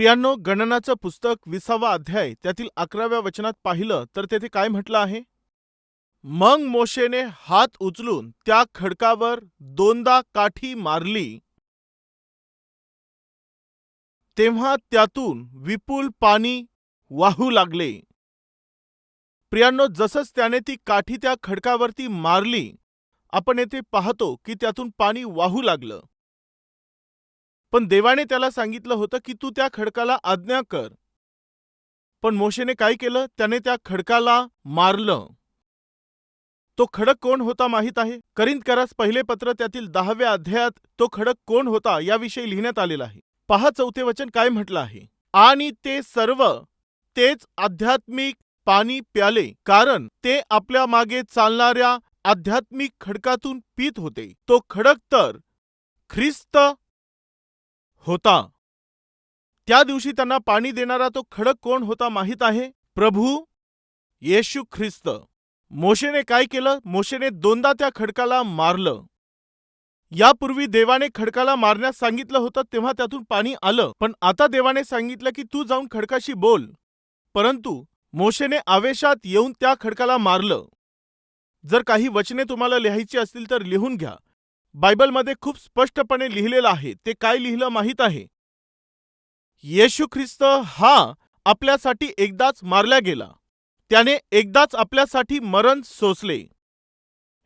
प्रियांनो, गणनाचं पुस्तक 20वा अध्याय त्यातील 11व्या वचनात पाहिलं तर तेथे काय म्हटलं आहे? मग मोशेने हात उचलून त्या खडकावर दोनदा काठी मारली, तेव्हा त्यातून विपुल पाणी वाहू लागले. प्रियांनो, जसंच त्याने ती काठी त्या खडकावरती मारली, आपण येथे पाहतो की त्यातून पाणी वाहू लागलं. पण देवाने त्याला सांगितलं होतं की तू त्या खडकाला आज्ञा कर. पण मोशेने काय केलं? त्याने त्या खडकाला मारलं. तो खडक कोण होता माहित आहे? करिंथकरास पहिले पत्र त्यातील 10व्या अध्यायात तो खडक कोण होता याविषयी लिहिण्यात आलेला आहे. पहा 4थे वचन काय म्हटलं आहे. आणि ते सर्व तेच आध्यात्मिक पाणी प्याले, कारण ते आपल्या मागे चालणाऱ्या आध्यात्मिक खडकातून पीत होते. तो खडक तर ख्रिस्त होता. त्या दिवशी त्यांना पाणी देणारा तो खडक कोण होता माहित आहे? प्रभू येशू ख्रिस्त. मोशेने काय केलं? मोशेने दोनदा त्या खडकाला मारलं. यापूर्वी देवाने खडकाला मारण्यास सांगितलं होतं, तेव्हा त्यातून पाणी आलं. पण आता देवाने सांगितलं की तू जाऊन खडकाशी बोल. परंतु मोशेने आवेशात येऊन त्या खडकाला मारलं. जर काही वचने तुम्हाला लिहायची असतील तर लिहून घ्या. बायबलमध्ये खूप स्पष्टपणे लिहिलेलं आहे. ते काय लिहिलं माहित आहे? येशू ख्रिस्त हा आपल्यासाठी एकदाच मारला गेला. त्याने एकदाच आपल्यासाठी मरण सोसले.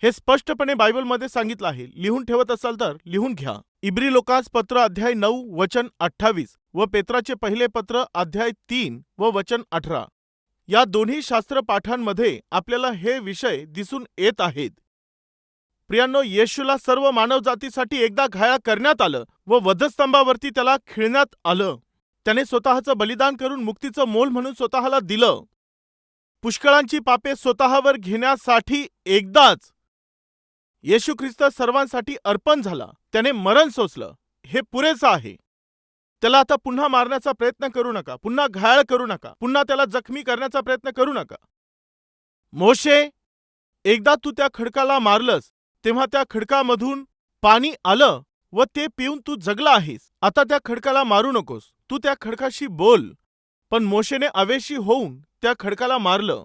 हे स्पष्टपणे बायबलमध्ये सांगितलं आहे. लिहून ठेवत असाल तर लिहून घ्या. इब्री लोकास पत्र अध्याय 9 वचन 28 व पेत्राचे पहिले पत्र अध्याय 3 व वचन 18 या दोन्ही शास्त्र पाठांमध्ये आपल्याला हे विषय दिसून येत आहेत. प्रियांनो, येशूला सर्व मानवजातीसाठी एकदा घायाळ करण्यात आलं व वधस्तंभावरती त्याला खिळण्यात आलं. त्याने स्वतःचं बलिदान करून मुक्तीचं मोल म्हणून स्वतःला दिलं. पुष्कळांची पापे स्वतःवर घेण्यासाठी एकदाच येशू ख्रिस्त सर्वांसाठी अर्पण झाला. त्याने मरण सोसलं. हे पुरेसं आहे. त्याला आता पुन्हा मारण्याचा प्रयत्न करू नका, पुन्हा घायाळ करू नका, पुन्हा त्याला जखमी करण्याचा प्रयत्न करू नका. मोशे, एकदा तू त्या खडकाला मारलंस, तेव्हा त्या खडकामधून पाणी आलं व ते पिऊन तू जगला आहेस. आता त्या खडकाला मारू नकोस. तू त्या खडकाशी बोल. पण मोशेने आवेशी होऊन त्या खडकाला मारलं.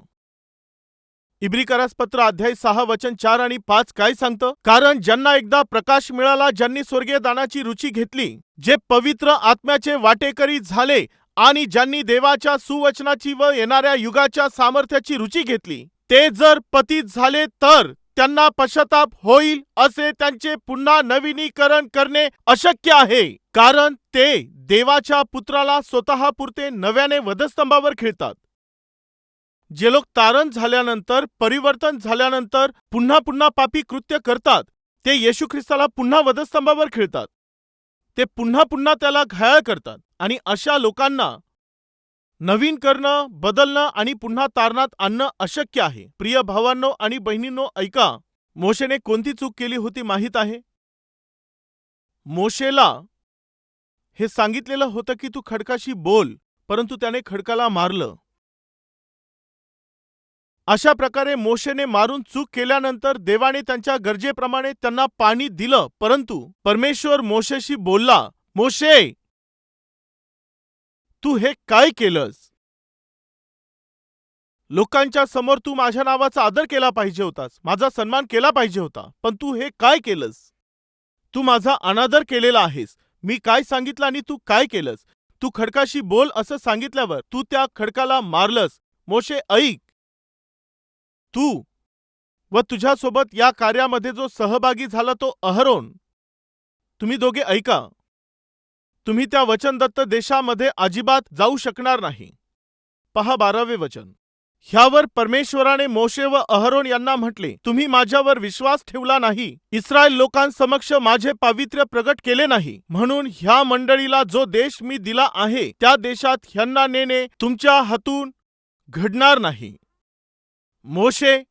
इब्रिकरास पत्र अध्याय 6 वचन 4 आणि 5 काय सांगतं? कारण ज्यांना एकदा प्रकाश मिळाला, ज्यांनी स्वर्गीय दानाची रुची घेतली, जे पवित्र आत्म्याचे वाटेकरी झाले आणि ज्यांनी देवाच्या सुवचनाची व येणाऱ्या युगाच्या सामर्थ्याची रुची घेतली, ते जर पतित झाले तर त्यांना पश्चाताप होईल, असे त्यांचे पुन्हा नवीनीकरण करणे अशक्य आहे. कारण ते देवाच्या पुत्राला स्वतःपुरते नव्याने वधस्तंभावर खिळतात. जे लोक तारण झाल्यानंतर, परिवर्तन झाल्यानंतर पुन्हा पुन्हा पापी कृत्य करतात, ते येशू ख्रिस्ताला पुन्हा वधस्तंभावर खिळतात. ते पुन्हा पुन्हा त्याला घायाळ करतात. आणि अशा लोकांना नवीन करणं, बदलणं आणि पुन्हा तारणात आणणं अशक्य आहे. प्रिय भावांनो आणि बहिणींनो, ऐका. मोशेने कोणती चूक केली होती माहीत आहे? मोशेला हे सांगितलेलं होतं की तू खडकाशी बोल, परंतु त्याने खडकाला मारलं. अशा प्रकारे मोशेने मारून चूक केल्यानंतर देवाने त्यांच्या गरजेप्रमाणे त्यांना पाणी दिलं. परंतु परमेश्वर मोशेशी बोलला, मोशे, तू हे काय केलंस? लोकांच्या समोर तू माझ्या नावाचा आदर केला पाहिजे होतास, माझा सन्मान केला पाहिजे होता, पण तू हे काय केलंस? तू माझा अनादर केलेला आहेस. मी काय सांगितलं आणि तू काय केलंस? तू खडकाशी बोल असं सांगितल्यावर तू त्या खडकाला मारलंस. मोशे, ऐक. तू व तुझ्यासोबत या कार्यामध्ये जो सहभागी झाला तो अहरोन, तुम्ही दोघे ऐका. तुम्ही त्या वचनदत्त देशामध्ये अजिबात जाऊ शकणार नाही. पहा 12वे वचन. ह्यावर परमेश्वराने मोशे व अहरोन यांना म्हटले, तुम्ही माझ्यावर विश्वास ठेवला नाही, इस्रायल लोकांसमक्ष माझे पावित्र्य प्रगट केले नाही, म्हणून ह्या मंडळीला जो देश मी दिला आहे त्या देशात ह्यांना नेणे तुमच्या हातून घडणार नाही. मोशे,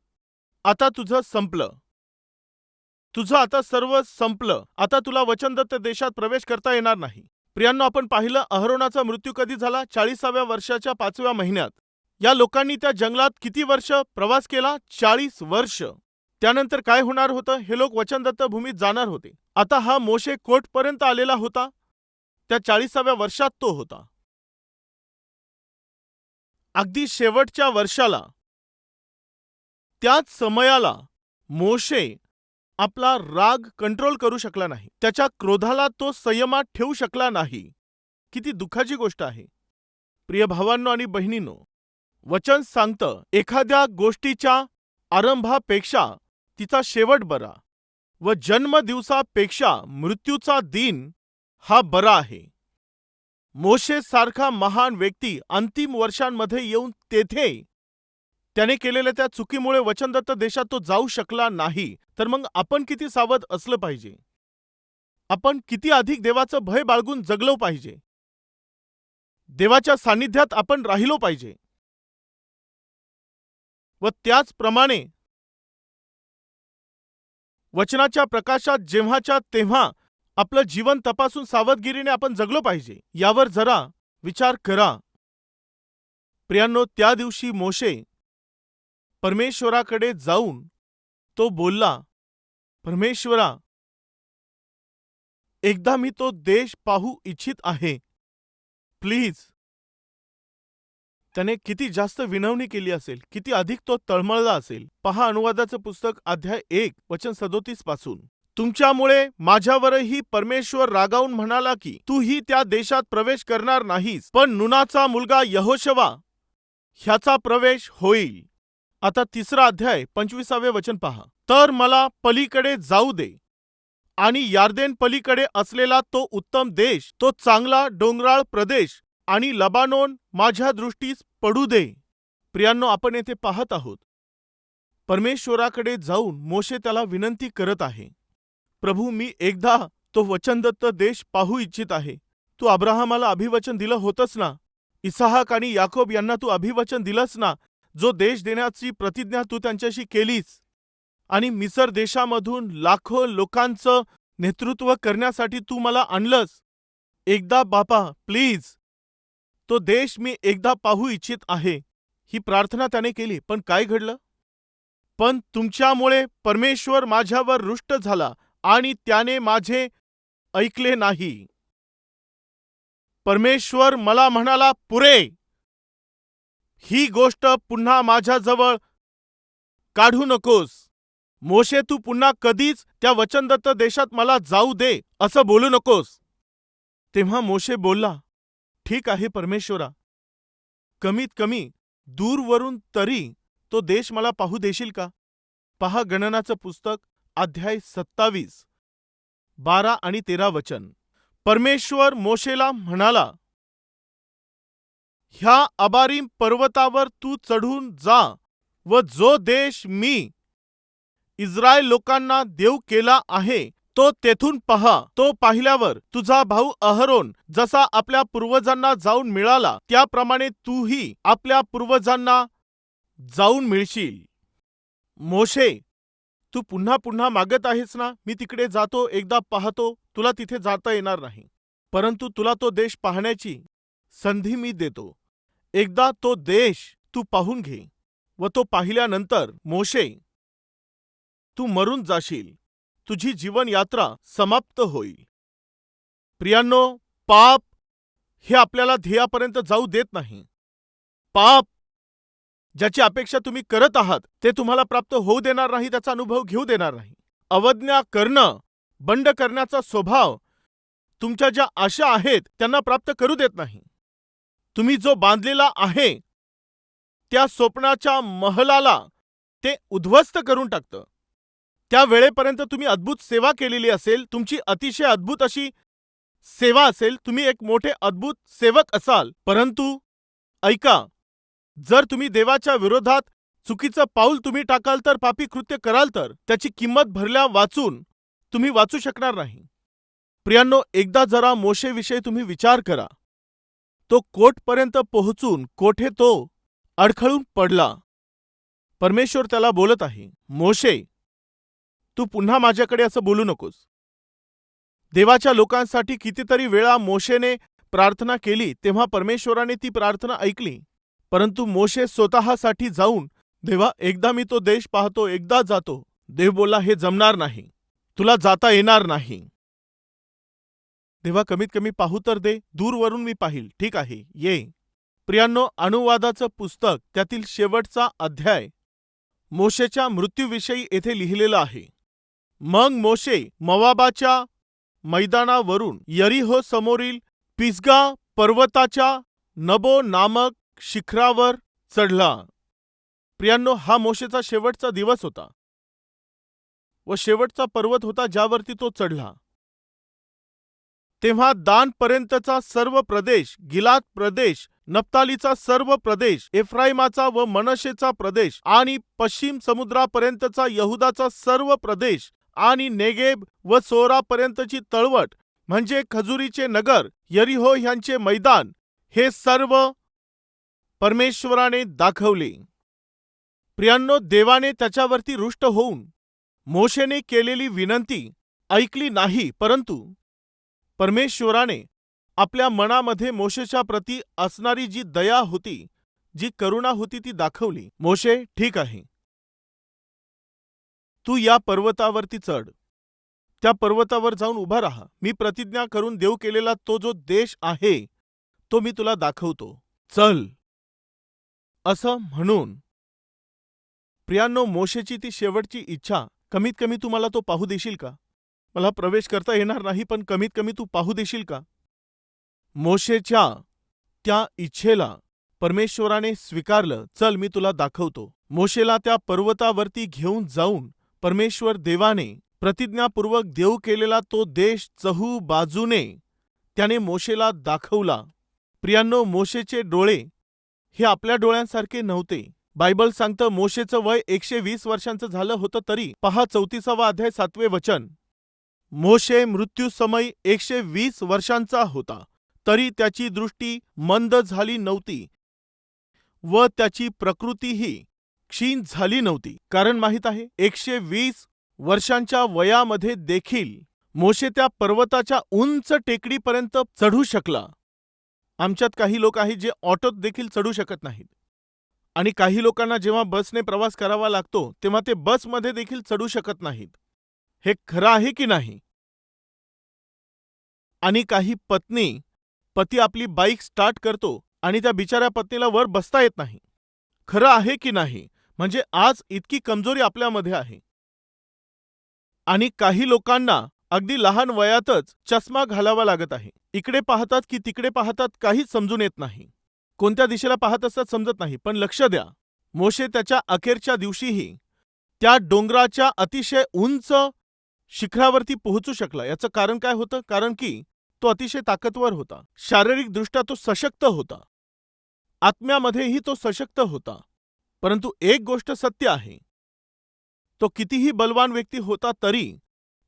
आता तुझं संपलं. तुझं आता सर्व संपलं. आता तुला वचनदत्त देशात प्रवेश करता येणार नाही. प्रियांनो, आपण पाहिलं अहरोनाचा मृत्यू कधी झाला? 40व्या वर्षाच्या 5व्या महिन्यात. या लोकांनी त्या जंगलात किती वर्ष प्रवास केला? 40 वर्ष. त्यानंतर काय होणार होतं? हे लोक वचनदत्त भूमीत जाणार होते. आता हा मोशे कोठपर्यंत आलेला होता? त्या 40व्या वर्षात तो होता. अगदी शेवटच्या वर्षाला, त्याच समयाला मोशे आपला राग कंट्रोल करू शकला नाही. त्याच्या क्रोधाला तो संयमात ठेवू शकला नाही. किती दुःखाची गोष्ट आहे. प्रिय भावांनो आणि बहिणींनो, वचन सांगतं एखाद्या गोष्टीच्या आरंभापेक्षा तिचा शेवट बरा व जन्मदिवसापेक्षा मृत्यूचा दिन हा बरा आहे. मोशे सारखा महान व्यक्ती अंतिम वर्षांमध्ये येऊन तेथे त्याने केलेल्या त्या चुकीमुळे वचनदत्त देशात तो जाऊ शकला नाही. तर मग आपण किती सावध असलं पाहिजे. आपण किती अधिक देवाचं भय बाळगून जगलो पाहिजे. देवाच्या सान्निध्यात आपण राहिलो पाहिजे. व त्याचप्रमाणे वचनाच्या प्रकाशात जेव्हाच्या तेव्हा आपलं जीवन तपासून सावधगिरीने आपण जगलो पाहिजे. यावर जरा विचार करा. प्रियांनो, त्या दिवशी मोशे परमेश्वराकडे जाऊन तो बोलला, परमेश्वरा, एकदा मी तो देश पाहू इच्छित आहे, प्लीज. त्याने किती जास्त विनवणी केली असेल, किती अधिक तो तळमळला असेल. पहा अनुवादाचं पुस्तक अध्याय 1 वचन 37 पासून. तुमच्यामुळे माझ्यावरही परमेश्वर रागावून म्हणाला की तू ही त्या देशात प्रवेश करणार नाहीस, पण नूनाचा मुलगा यहोशवा ह्याचा प्रवेश होईल. आता 3 अध्याय 25 वचन पहा. तर मला पलीकडे जाऊ दे आणि यार्देन पलीकडे असलेला तो उत्तम देश, तो चांगला डोंगराळ प्रदेश आणि लबानोन माझ्या दृष्टीस पडू दे. प्रियांनो, आपण येथे पाहत आहोत परमेश्वराकडे जाऊन मोशे त्याला विनंती करत आहे, प्रभू, मी एकदा तो वचनदत्त देश पाहू इच्छित आहे. तू अब्राहमाला अभिवचन दिलं होतंस ना, इसहाक आणि याकोब यांना तू अभिवचन दिलंस ना, जो देश देण्याची प्रतिज्ञा तू त्यांच्याशी केलीस आणि मिसर देशामधून लाखो लोकांचं नेतृत्व करण्यासाठी तू मला आणलंस. एकदा बापा, प्लीज, तो देश मी एकदा पाहू इच्छित आहे. ही प्रार्थना त्याने केली. पण काय घडलं? पण तुमच्यामुळे परमेश्वर माझ्यावर रुष्ट झाला आणि त्याने माझे ऐकले नाही. परमेश्वर मला म्हणाला, पुरे, ही गोष्ट पुन्हा माझ्याजवळ काढू नकोस. मोशे, तू पुन्हा कधीच त्या वचनदत्त देशात मला जाऊ दे असं बोलू नकोस. तेव्हा मोशे बोलला, ठीक आहे परमेश्वरा, कमीत कमी दूरवरून तरी तो देश मला पाहू देशील का? पहा गणनाचं पुस्तक अध्याय 27 12 आणि 13 वचन. परमेश्वर मोशेला म्हणाला, ह्या अबारीम पर्वतावर तू चढून जा व जो देश मी इस्रायल लोकांना देऊ केला आहे तो तेथून पहा. तो पाहिल्यावर तुझा भाऊ अहरोन जसा आपल्या पूर्वजांना जाऊन मिळाला त्याप्रमाणे तूही आपल्या पूर्वजांना जाऊन मिळशील. मोशे, तू पुन्हा पुन्हा मागत आहेस ना, मी तिकडे जातो, एकदा पाहतो. तुला तिथे जाता येणार नाही, परंतु तुला तो देश पाहण्याची संधी मी देतो. एकदा तो देश तू पाहून घे व तो पाहिल्यानंतर मोशे, तू मरून जाशील, तुझी जीवन यात्रा समाप्त होईल. प्रियांनो, पाप हे आपल्याला ध्येयापर्यंत जाऊ देत नाही. पाप ज्याची अपेक्षा तुम्ही करत आहात ते तुम्हाला प्राप्त होऊ देणार नाही, त्याचा अनुभव घेऊ देणार नाही. अवज्ञा करणं, बंड करण्याचा स्वभाव तुमच्या ज्या आशा आहेत त्यांना प्राप्त करू देत नाही. तुम्ही जो बांधलेला आहे त्या स्वप्नाच्या महलाला ते उद्ध्वस्त करून टाकतं. त्या वेळेपर्यंत तुम्ही अद्भुत सेवा केलेली असेल, तुमची अतिशय अद्भुत अशी सेवा असेल, तुम्ही एक मोठे अद्भुत सेवक असाल, परंतु ऐका, जर तुम्ही देवाच्या विरोधात चुकीचं पाऊल तुम्ही टाकाल तर, पापी कृत्य कराल तर त्याची किंमत भरल्या वाचून तुम्ही वाचू शकणार नाही. प्रियांनो, एकदा जरा मोशेविषयी तुम्ही विचार करा. तो कोटपर्यंत पोहोचून कोठे तो अडखळून पडला. परमेश्वर त्याला बोलत आहे, मोशे, तू पुन्हा माझ्याकडे असं बोलू नकोस. देवाच्या लोकांसाठी कितीतरी वेळा मोशेने प्रार्थना केली, तेव्हा परमेश्वराने ती प्रार्थना ऐकली. परंतु मोशे स्वतःसाठी जाऊन, देवा, एकदा मी तो देश पाहतो, एकदा जातो. देव बोलला, हे जमणार नाही, तुला जाता येणार नाही. देवा, कमीत कमी पाहू तर दे, दूरवरून मी पाहिल, ठीक आहे, ये. प्रियांनो, अनुवादाचं पुस्तक त्यातील शेवटचा अध्याय मोशेच्या मृत्यूविषयी येथे लिहिलेला आहे. मग मोशे मोवाबाच्या मैदानावरून यरीहो समोरील पिसगा पर्वताच्या नबो नामक शिखरावर चढला. प्रियांनो, हा मोशेचा शेवटचा दिवस होता व शेवटचा पर्वत होता ज्यावरती तो चढला. तेव्हा दानपर्यंतचा सर्व प्रदेश, गिलाद प्रदेश, नप्तालीचा सर्व प्रदेश, एफ्राईमाचा व मनशेचा प्रदेश आणि पश्चिम समुद्रापर्यंतचा यहुदाचा सर्व प्रदेश आणि नेगेब व सोरापर्यंतची तळवट म्हणजे खजुरीचे नगर यरीहो ह्यांचे मैदान, हे सर्व परमेश्वराने दाखवले. प्रियांनो, देवाने त्याच्यावरती रुष्ट होऊन मोशेने केलेली विनंती ऐकली नाही, परंतु परमेश्वराने आपल्या मनामध्ये मोशेच्या प्रती असणारी जी दया होती, जी करुणा होती, ती दाखवली. मोशे, ठीक आहे, तू या पर्वतावरती चढ, त्या पर्वतावर जाऊन उभा राहा. मी प्रतिज्ञा करून देव केलेला तो जो देश आहे तो मी तुला दाखवतो. चल, असं म्हणून प्रियांनो, मोशेची ती शेवटची इच्छा, कमीत कमी तू मला तो पाहू देशील का? मला प्रवेश करता येणार नाही, पण कमीत कमी तू पाहू देशील का? मोशेच्या त्या इच्छेला परमेश्वराने स्वीकारलं. चल, मी तुला दाखवतो. मोशेला त्या पर्वतावरती घेऊन जाऊन परमेश्वर देवाने प्रतिज्ञापूर्वक देव केलेला तो देश चहू बाजूने त्याने मोशेला दाखवला. प्रियांनो, मोशेचे डोळे हे आपल्या डोळ्यांसारखे नव्हते. बायबल सांगतं मोशेचं वय 120 वर्षांचं झालं होतं तरी, पहा 34वा अध्याय 7वे वचन, मोशे मृत्यूसमयी 120 वर्षांचा होता, तरी त्याची दृष्टी मंद झाली नव्हती व त्याची प्रकृतीही क्षीण झाली नव्हती. कारण माहीत आहे, 120 वर्षांच्या वयामध्ये देखील मोशे त्या पर्वताच्या उंच टेकडीपर्यंत चढू शकला. आमच्यात काही लोक आहेत जे ऑटोत देखील चढू शकत नाहीत, आणि काही लोकांना जेव्हा बसने प्रवास करावा लागतो तेव्हा ते बसमध्ये देखील चढू शकत नाहीत. हे खरं आहे की नाही? आणि काही पती आपली बाईक स्टार्ट करतो आणि त्या बिचाऱ्या पत्नीला वर बसता येत नाही. खरं आहे की नाही? म्हणजे आज इतकी कमजोरी आपल्यामध्ये आहे. आणि काही लोकांना अगदी लहान वयातच चष्मा घालावा लागत आहे. इकडे पाहतात की तिकडे पाहतात, काहीच समजून येत नाही. कोणत्या दिशेला पाहत असतात समजत नाही. पण लक्ष द्या, मोशे त्याच्या अखेरच्या दिवशीही त्या डोंगराच्या अतिशय उंच शिखरावरती पोहोचू शकला. याचं कारण काय होतं? कारण की तो अतिशय ताकदवर होता. शारीरिकदृष्ट्या तो सशक्त होता, आत्म्यामध्येही तो सशक्त होता. परंतु एक गोष्ट सत्य आहे, तो कितीही बलवान व्यक्ती होता तरी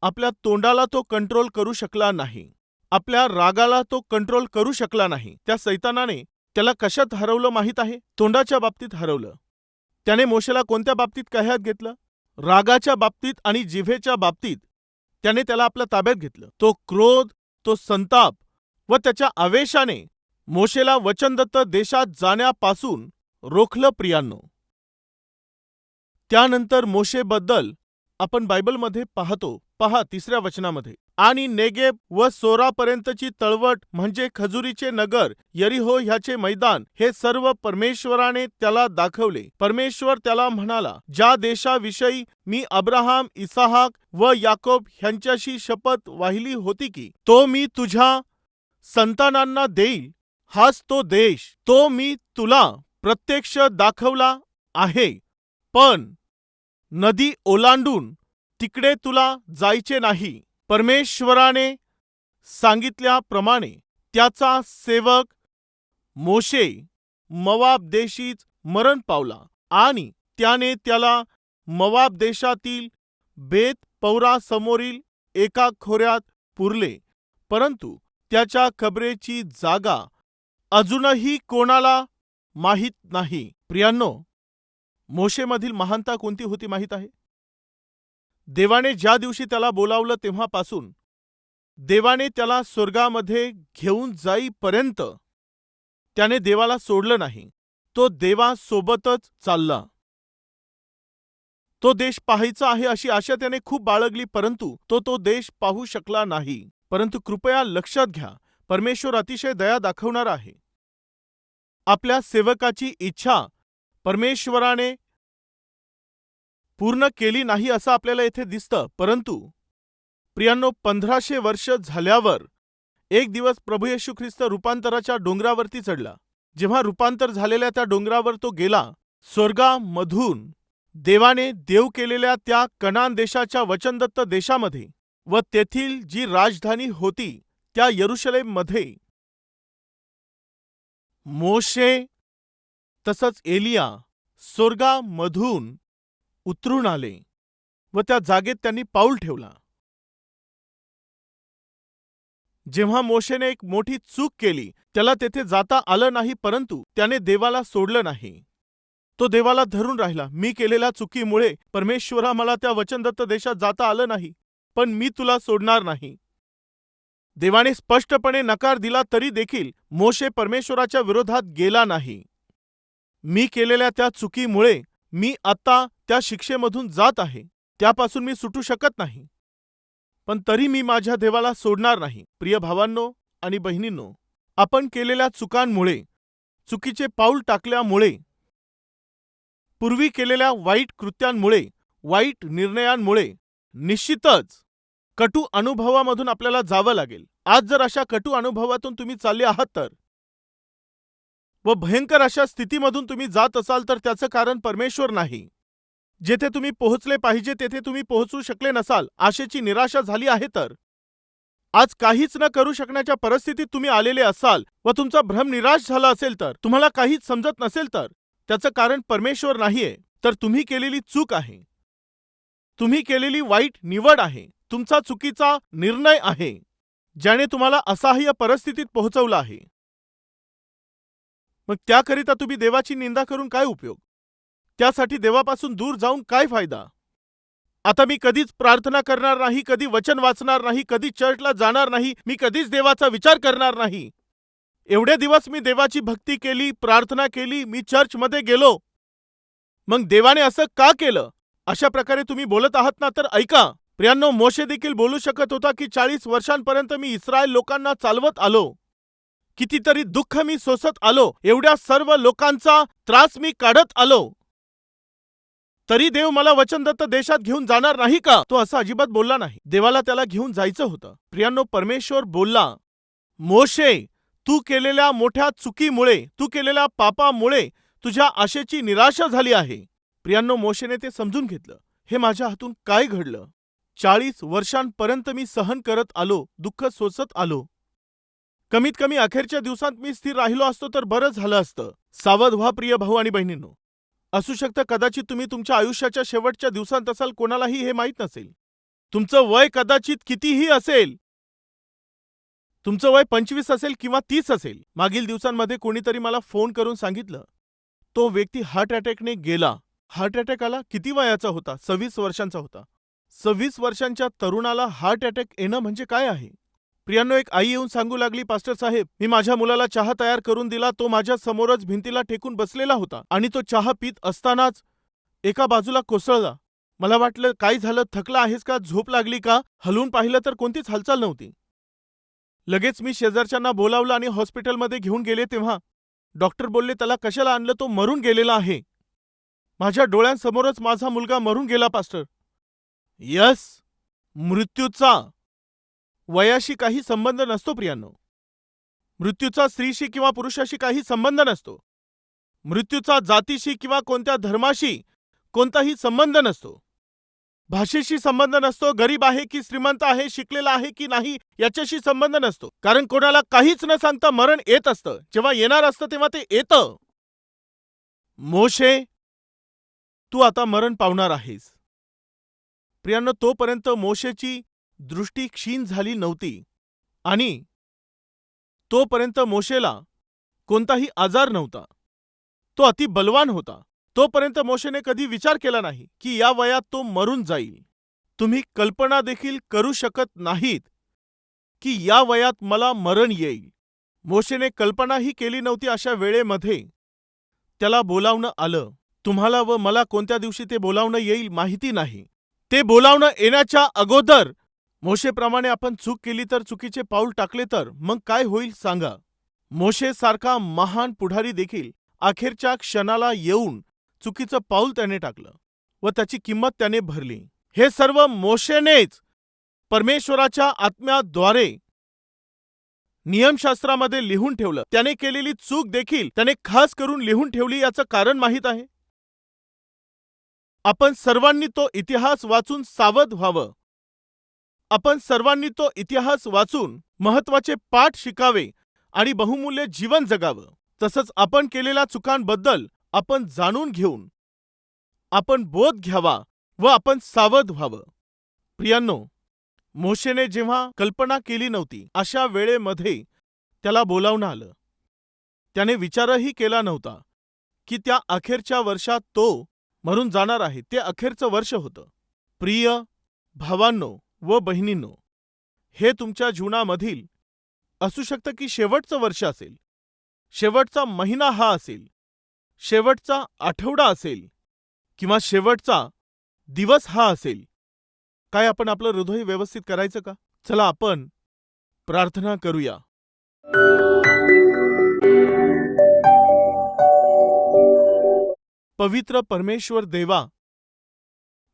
आपल्या तोंडाला तो कंट्रोल करू शकला नाही, आपल्या रागाला तो कंट्रोल करू शकला नाही. त्या सैतानाने त्याला कशात हरवलं माहीत आहे? तोंडाच्या बाबतीत हरवलं. त्याने मोशेला कोणत्या बाबतीत कह्यात घेतलं? रागाच्या बाबतीत आणि जिभेच्या बाबतीत त्याने त्याला आपल्या ताब्यात घेतलं. तो क्रोध, तो संताप व त्याच्या आवेशाने मोशेला वचनदत्त देशात जाण्यापासून रोखलं. प्रियांनो, त्यानंतर मोशेबद्दल आपण बायबलमध्ये पाहतो. पहा 3ऱ्या वचनामध्ये, आणि नेगेब व सोरापर्यंतची तळवट म्हणजे खजुरीचे नगर यरीहो ह्याचे मैदान, हे सर्व परमेश्वराने त्याला दाखवले. परमेश्वर त्याला म्हणाला, ज्या देशाविषयी मी अब्राहाम, इसहाक व याकोब ह्यांच्याशी शपथ वाहिली होती की तो मी तुझ्या संतानांना देईल, हाच तो देश. तो मी तुला प्रत्यक्ष दाखवला आहे, पण नदी ओलांडून तिकडे तुला जायचे नाही. परमेश्वराने सांगितल्याप्रमाणे त्याचा सेवक मोशे मोवाब देशीच मरण पावला आणि त्याने त्याला मोवाब देशातील बेत पौरा समोरील एका खोऱ्यात पुरले, परंतु त्याच्या कबरेची जागा अजूनही कोणाला माहीत नाही. प्रियांनो, मोशेमधील महानता कोणती होती माहीत आहे? देवाने ज्या दिवशी त्याला बोलावलं तेव्हापासून देवाने त्याला स्वर्गामध्ये घेऊन जाईपर्यंत त्याने देवाला सोडलं नाही. तो देवासोबतच चालला. तो देश पाहायचा आहे अशी आशा त्याने खूप बाळगली, परंतु तो देश पाहू शकला नाही. परंतु कृपया लक्षात घ्या, परमेश्वर अतिशय दया दाखवणार आहे. आपल्या सेवकाची इच्छा परमेश्वराने पूर्ण केली नाही असं आपल्याला येथे दिसतं. परंतु प्रियांनो, 1500 वर्ष झाल्यावर एक दिवस प्रभू येशू ख्रिस्त रूपांतराच्या डोंगरावरती चढला. जेव्हा रूपांतर झालेल्या त्या डोंगरावर तो गेला, स्वर्गामधून देवाने देव केलेल्या त्या कनान देशाच्या वचनदत्त देशामध्ये व तेथील जी राजधानी होती त्या यरुशलेममध्ये मोशे तसंच एलिया स्वर्गामधून उतरून आले व त्या जागेत त्यांनी पाऊल ठेवला. जेव्हा मोशेने एक मोठी चूक केली, त्याला तेथे जाता आलं नाही, परंतु त्याने देवाला सोडलं नाही. तो देवाला धरून राहिला. मी केलेल्या चुकीमुळे परमेश्वरा मला त्या वचनदत्त देशात जाता आलं नाही, पण मी तुला सोडणार नाही. देवाने स्पष्टपणे नकार दिला तरी देखील मोशे परमेश्वराच्या विरोधात गेला नाही. मी केलेल्या त्या चुकीमुळे मी आता त्या शिक्षेमधून जात आहे, त्यापासून मी सुटू शकत नाही, पण तरी मी माझ्या देवाला सोडणार नाही. प्रिय भावांनो आणि बहिणींनो, आपण केलेल्या चुकांमुळे, चुकीचे पाऊल टाकल्यामुळे, पूर्वी केलेल्या वाईट कृत्यांमुळे, वाईट निर्णयांमुळे निश्चितच कटू अनुभवामधून आपल्याला जावं लागेल. आज जर अशा कटू अनुभवातून तुम्ही चालले आहात तर व भयंकर अशा स्थितीमधून तुम्ही जात असाल तर त्याचं कारण परमेश्वर नाही. जेथे तुम्ही पोहोचले पाहिजे तेथे तुम्ही पोहोचू शकले नसाल, आशेची निराशा झाली आहे तर आज काहीच न करू शकण्याच्या परिस्थितीत तुम्ही आलेले असाल व तुमचा भ्रम निराश झाला असेल तर, तुम्हाला काहीच समजत नसेल तर त्याचं कारण परमेश्वर नाहीये, तर तुम्ही केलेली चूक आहे, तुम्ही केलेली वाईट निवड आहे, तुमचा चुकीचा निर्णय आहे, ज्याने तुम्हाला असहाय्य परिस्थितीत पोहोचवलं आहे. मग त्याकरिता तुम्ही देवाची निंदा करून काय उपयोग? त्यासाठी देवापासून दूर जाऊन काय फायदा? आता मी कधीच प्रार्थना करणार नाही, कधी वचन वाचणार नाही, कधी चर्चला जाणार नाही, मी कधीच देवाचा विचार करणार नाही. एवढे दिवस मी देवाची भक्ती केली, प्रार्थना केली, मी चर्चमध्ये गेलो, मग देवाने असं का केलं? अशा प्रकारे तुम्ही बोलत आहात ना, तर ऐका प्रियांनो, मोशे देखील बोलू शकत होता की 40 वर्षांपर्यंत मी इस्रायल लोकांना चालवत आलो, कितीतरी दुःख मी सोसत आलो, एवढ्या सर्व लोकांचा त्रास मी काढत आलो, तरी देव मला वचनदत्त देशात घेऊन जाणार नाही का? तो असं अजिबात बोलला नाही. देवाला त्याला घेऊन जायचं होतं. प्रियांनो, परमेश्वर बोलला, मोशे, तू केलेल्या मोठ्या चुकीमुळे, तू केलेल्या पापामुळे तुझ्या आशेची निराशा झाली आहे. प्रियांनो, मोशेने ते समजून घेतलं, हे माझ्या हातून काय घडलं? 40 वर्षांपर्यंत मी सहन करत आलो, दुःख सोसत आलो. कमीत कमी अखेरच्या दिवसात मी स्थिर राहिलो असतो तर बरं झालं असतं. सावध व्हा प्रिय भाऊ आणि बहिणींनो. असू शकतं कदाचित तुम्ही तुमच्या आयुष्याच्या शेवटच्या दिवसांत असाल, कोणालाही हे माहीत नसेल. तुमचं वय कदाचित कितीही असेल, तुमचं वय 25 असेल किंवा 30 असेल. मागील दिवसांमध्ये कोणीतरी मला फोन करून सांगितलं, तो व्यक्ती हार्ट अटॅकने गेला. हार्ट अटॅक आला, किती वयाचा होता? 26 वर्षांचा होता. 26 वर्षांच्या तरुणाला हार्ट अटॅक येणं म्हणजे काय आहे? प्रियांनो, एक आई येऊन सांगू लागली, पास्टर साहेब, मी माझ्या मुलाला चहा तयार करून दिला, तो माझ्या समोरच भिंतीला टेकून बसलेला होता आणि तो चहा पीत असतानाच एका बाजूला कोसळला. मला वाटलं, काय झालं, थकला आहेस का, झोप लागली का? हलवून पाहिलं तर कोणतीच हालचाल नव्हती. लगेच मी शेजारच्यांना बोलावलं आणि हॉस्पिटलमध्ये घेऊन गेले. तेव्हा डॉक्टर बोलले, त्याला कशाला आणलं, तो मरून गेलेला आहे. माझ्या डोळ्यांसमोरच माझा मुलगा मरून गेला पास्टर. यस, मृत्यूचा वयाशी काही संबंध नसतो प्रियांनो. मृत्यूचा स्त्रीशी किंवा पुरुषाशी काही संबंध नसतो. मृत्यूचा जातीशी किंवा कोणत्या धर्माशी कोणताही संबंध नसतो. भाषेशी संबंध नसतो. गरीब आहे की श्रीमंत आहे, शिकलेला आहे की नाही, याच्याशी संबंध नसतो. कारण कोणाला काहीच न सांगता मरण येत असतं. जेव्हा येणार असतं तेव्हा ते येतं. मोशे, तू आता मरण पावणार आहेस. प्रियांनो, तोपर्यंत मोशेची दृष्टी क्षीण झाली नव्हती आणि तोपर्यंत मोशेला कोणताही आजार नव्हता. तो अति बलवान होता. तोपर्यंत मोशेने कधी विचार केला नाही की या वयात तो मरून जाईल. तुम्ही कल्पना देखील करू शकत नाहीत की या वयात मला मरण येईल. मोशेने कल्पनाही केली नव्हती. अशा वेळेमध्ये त्याला बोलावणं आलं. तुम्हाला व मला कोणत्या दिवशी ते बोलावणं येईल माहिती नाही. ते बोलावणं येण्याच्या अगोदर मोशेप्रमाणे आपण चूक केली तर, चुकीचे पाऊल टाकले तर मग काय होईल सांगा? मोशेसारखा महान पुढारी देखील अखेरच्या क्षणाला येऊन चुकीचं पाऊल त्याने टाकलं व त्याची किंमत त्याने भरली. हे सर्व मोशेनेच परमेश्वराच्या आत्म्याद्वारे नियमशास्त्रामध्ये लिहून ठेवलं. त्याने केलेली चूक देखील त्याने खास करून लिहून ठेवली. याचं कारण माहीत आहे? आपण सर्वांनी तो इतिहास वाचून सावध व्हावं. आपण सर्वांनी तो इतिहास वाचून महत्त्वाचे पाठ शिकावे आणि बहुमूल्य जीवन जगावं. तसंच आपण केलेल्या चुकांबद्दल आपण जाणून घेऊन आपण बोध घ्यावा व आपण सावध व्हावं. प्रियांनो, मोशेने जेव्हा कल्पना केली नव्हती अशा वेळेमध्ये त्याला बोलावणं आलं. त्याने विचारही केला नव्हता की त्या अखेरच्या वर्षात तो मरून जाणार आहे. ते अखेरचं वर्ष होतं. प्रिय भावांनो व बहिणींनो, हे तुमच्या जीवनामधील असू शकतं की शेवटचं वर्ष असेल, शेवटचा महिना हा असेल, शेवटचा आठवडा असेल किंवा शेवटचा दिवस हा असेल. काय आपण आपलं हृदय व्यवस्थित करायचं का? चला आपण प्रार्थना करूया. पवित्र परमेश्वर देवा,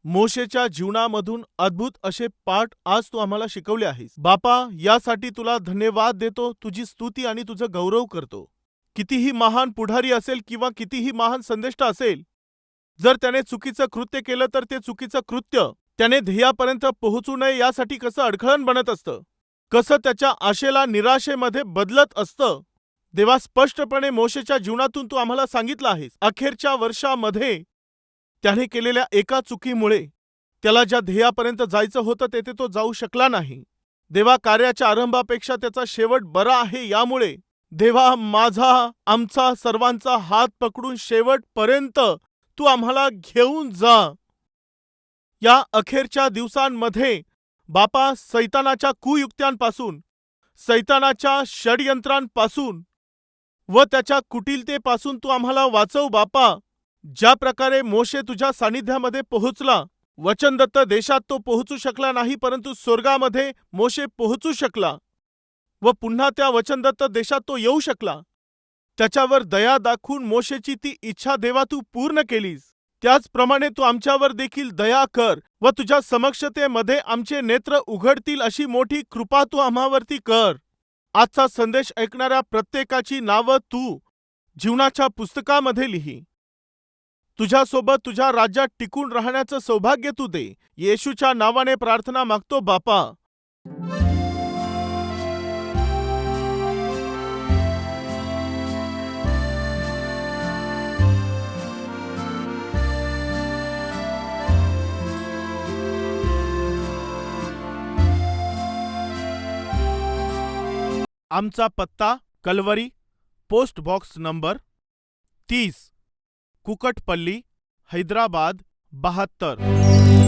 मोशेच्या जीवनामधून अद्भुत असे पाठ आज तू आम्हाला शिकवले आहेस. बापा, यासाठी तुला धन्यवाद देतो, तुझी स्तुती आणि तुझं गौरव करतो. कितीही महान पुढारी असेल किंवा कितीही महान संदेष्टा असेल, जर त्याने चुकीचं कृत्य केलं तर ते चुकीचं कृत्य त्याने ध्येयापर्यंत पोहोचू नये यासाठी कसं अडखळण बनत असतं, कसं त्याच्या आशेला निराशेमध्ये बदलत असतं. देवा, स्पष्टपणे मोशेच्या जीवनातून तू आम्हाला सांगितलं आहेस. अखेरच्या वर्षामध्ये त्याने केलेल्या एका चुकीमुळे त्याला ज्या ध्येयापर्यंत जायचं होतं तेथे तो जाऊ शकला नाही. देवा, कार्याच्या आरंभापेक्षा त्याचा शेवट बरा आहे. यामुळे देवा, माझा आमचा सर्वांचा हात पकडून शेवटपर्यंत तू आम्हाला घेऊन जा. या अखेरच्या दिवसांमध्ये बापा, सैतानाच्या कुयुक्त्यांपासून, सैतानाच्या षडयंत्रांपासून व त्याच्या कुटिलतेपासून तू आम्हाला वाचव. बापा, ज्या प्रकारे मोशे तुझ्या सानिध्यामध्ये पोहोचला, वचनदत्त देशात तो पोहोचू शकला नाही, परंतु स्वर्गामध्ये मोशे पोहोचू शकला व पुन्हा त्या वचनदत्त देशात तो येऊ शकला. त्याच्यावर दया दाखवून मोशेची ती इच्छा देवा तू पूर्ण केलीस. त्याचप्रमाणे तू आमच्यावर देखील दया कर व तुझ्या समक्षतेमध्ये आमचे नेत्र उघडतील अशी मोठी कृपा तू आम्हावरती कर. आजचा संदेश ऐकणाऱ्या प्रत्येकाची नावं तू जीवनाच्या पुस्तकामध्ये लिही. तुझ्यासोबत तुझ्या राज्यात टिकून राहण्याचं सौभाग्य तू दे. येशूच्या नावाने प्रार्थना मागतो बापा. आमचा पत्ता Calvary, post box number 30, Kukatpally, Hyderabad 72.